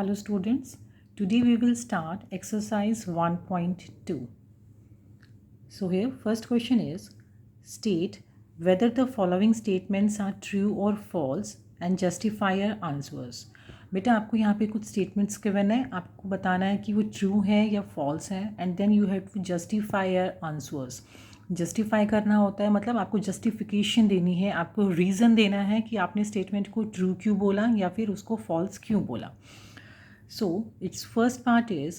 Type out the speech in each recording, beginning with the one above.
Hello students, today we will start exercise 1.2. So here first question is, state whether the following statements are true or false and justify your answers. बेटा आपको यहाँ पे कुछ statements given है, आपको बताना है कि वो ट्रू है या फॉल्स है and then you have to justify your answers. Justify करना होता है मतलब आपको जस्टिफिकेशन देनी है, आपको रीज़न देना है कि आपने स्टेटमेंट को ट्रू क्यों बोला या फिर उसको फॉल्स क्यों बोला. So its first part is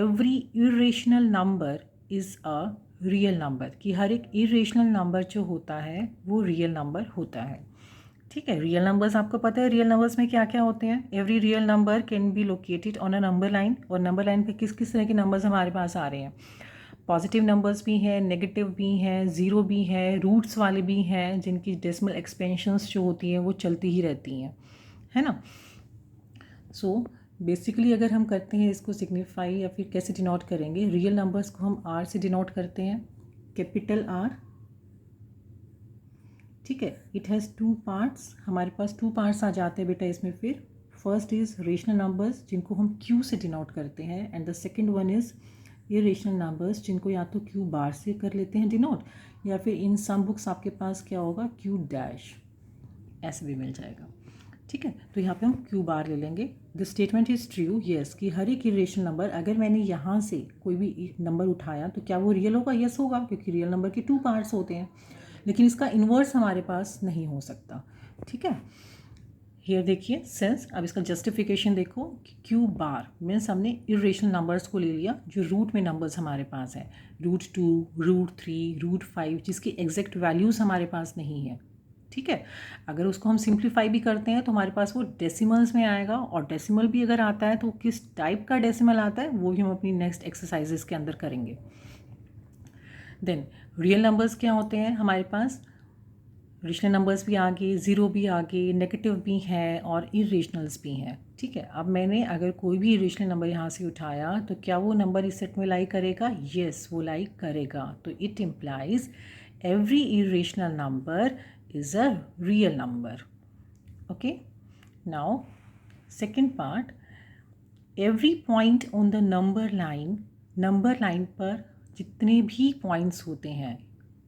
every irrational number is a real number. कि हर एक irrational number जो होता है वो real number होता है. ठीक है, रियल नंबर्स आपको पता है रियल नंबर्स में क्या क्या होते हैं. Every real number can be located on a number line. और नंबर लाइन पे किस किस तरह के नंबर्स हमारे पास आ रहे हैं. पॉजिटिव नंबर्स भी हैं, नेगेटिव भी हैं, ज़ीरो भी हैं, रूट्स वाले भी हैं जिनकी डेसिमल एक्सपेंशंस जो होती हैं वो चलती ही रहती हैं, है ना. सो बेसिकली अगर हम करते हैं इसको सिग्निफाई या फिर कैसे डिनोट करेंगे, रियल नंबर्स को हम आर से डिनोट करते हैं, कैपिटल आर. ठीक है, इट हैज़ टू पार्ट्स. हमारे पास टू पार्ट्स आ जाते हैं बेटा इसमें. फिर फर्स्ट इज़ रेशनल नंबर्स जिनको हम क्यू से डिनोट करते हैं and the second one is irrational numbers जिनको या तो क्यू बार से कर लेते हैं डिनोट या फिर इन सम बुक्स आपके पास क्या होगा क्यू डैश, ऐसे भी मिल जाएगा. ठीक है, तो यहाँ पे हम क्यू बार ले लेंगे. The statement is true yes कि हर एक इरेशनल नंबर अगर मैंने यहाँ से कोई भी नंबर उठाया तो क्या वो रियल होगा. येस होगा क्योंकि रियल नंबर के टू पार्ट्स होते हैं, लेकिन इसका इन्वर्स हमारे पास नहीं हो सकता. ठीक है, हियर देखिए सेंस. अब इसका जस्टिफिकेशन देखो कि क्यू बार मीन्स हमने इरेशनल नंबर्स को ले लिया जो रूट में नंबर्स हमारे पास हैं, रूट 2, रूट 3, रूट 5, जिसकी एग्जैक्ट वैल्यूज़ हमारे पास नहीं है. ठीक है, अगर उसको हम सिंप्लीफाई भी करते हैं तो हमारे पास वो डेसिमल्स में आएगा. और डेसिमल भी अगर आता है तो किस टाइप का डेसिमल आता है वो भी हम अपनी नेक्स्ट एक्सरसाइजेस के अंदर करेंगे. देन रियल नंबर्स क्या होते हैं हमारे पास. रेशनल नंबर्स भी आगे, ज़ीरो भी आगे, नेगेटिव भी हैं और इरेशनल्स भी हैं. ठीक है, अब मैंने अगर कोई भी इरेशनल नंबर यहाँ से उठाया तो क्या वो नंबर इस सेट में लाई करेगा. येस, वो लाई करेगा. तो it implies every irrational number is a real number. Okay, now second part, every point on the number line पर जितने भी points होते हैं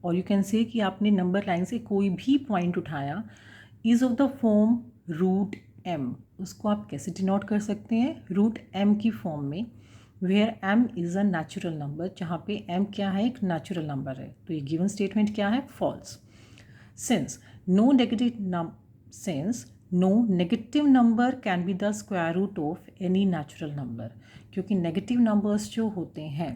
और you can say कि आपने नंबर लाइन से कोई भी पॉइंट उठाया is of the form root m. उसको आप कैसे डिनोट कर सकते हैं, रूट m की फॉर्म में, where m is a natural number, जहाँ पे m क्या है एक नेचुरल नंबर है. तो ये गिवन स्टेटमेंट क्या है, false. Since no negative number can be the square root of any natural number. क्योंकि नेगेटिव नंबर्स जो होते हैं,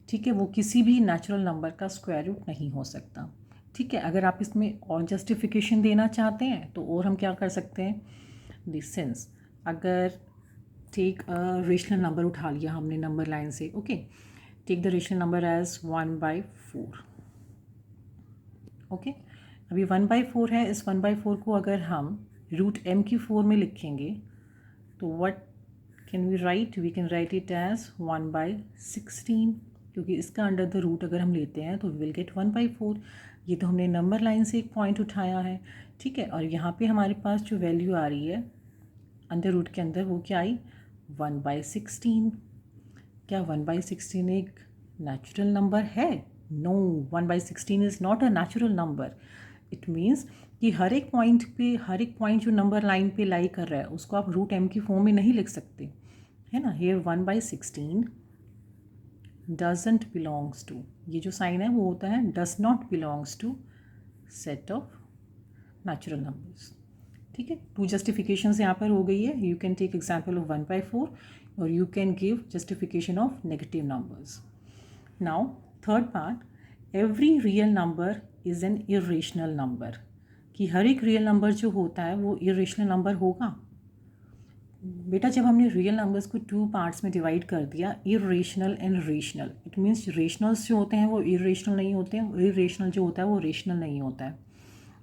ठीक है, वो किसी भी नेचुरल नंबर का स्क्वायर रूट नहीं हो सकता. ठीक है, अगर आप इसमें और जस्टिफिकेशन देना चाहते हैं तो और हम क्या कर सकते हैं. दिस सेंस अगर टेक अ रेशनल नंबर उठा लिया हमने नंबर लाइन से. Okay, take the rational number as 1/4. Okay, अभी 1/4 है. इस 1/4 को अगर हम रूट m की फॉर्म में लिखेंगे तो what can we write, we can write it as 1/16 क्योंकि इसका अंडर द रूट अगर हम लेते हैं तो वी विल गेट 1/4. ये तो हमने नंबर लाइन से एक पॉइंट उठाया है. ठीक है, और यहाँ पे हमारे पास जो वैल्यू आ रही है अंडर रूट के अंदर वो क्या आई 1/16. क्या 1/16 एक नेचुरल नंबर है. No, 1/16 is not a natural number. It means कि हर एक पॉइंट जो नंबर लाइन पे लाई कर रहा है उसको आप रूट m की फॉर्म में नहीं लिख सकते, है ना. हियर 1/16 डजंट बिलोंग्स टू, ये जो साइन है वो होता है does not belongs to set of natural numbers. ठीक है, टू जस्टिफिकेशंस यहाँ पर हो गई है. You can take example of 1/4 और you can give justification of negative numbers. Now third part, every real number is an irrational number. कि हर एक रियल नंबर जो होता है वो इरेशनल नंबर होगा. बेटा जब हमने रियल नंबर्स को टू पार्ट्स में डिवाइड कर दिया, irrational and rational, it means rationals जो होते हैं वो इरेशनल नहीं होते हैं, इरेशनल जो होता है वो रेशनल नहीं होता है.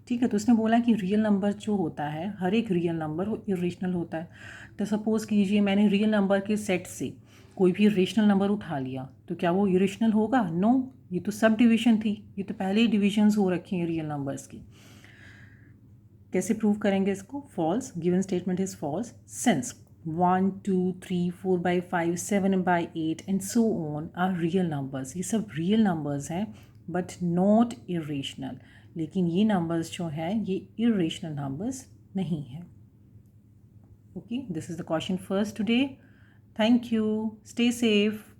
ठीक है, तो उसने बोला कि रियल नंबर जो होता है हर एक रियल नंबर वो इरेशनल होता है. तो सपोज़ कीजिए मैंने रियल नंबर के सेट से कोई भी रेशनल नंबर उठा लिया तो क्या वो इरेशनल होगा. नो, ये तो सब डिवीजन थी, ये तो पहले ही डिविजन्स हो रखी हैं रियल नंबर्स की. कैसे प्रूव करेंगे इसको, false. Given statement is false since 1, 2, 3, 4/5, 7/8 and so on are real numbers. ये सब रियल नंबर्स हैं बट नॉट इरेशनल. लेकिन ये नंबर्स जो हैं ये इरेशनल नंबर्स नहीं हैं. Okay, this is the question first today. Thank you. Stay safe.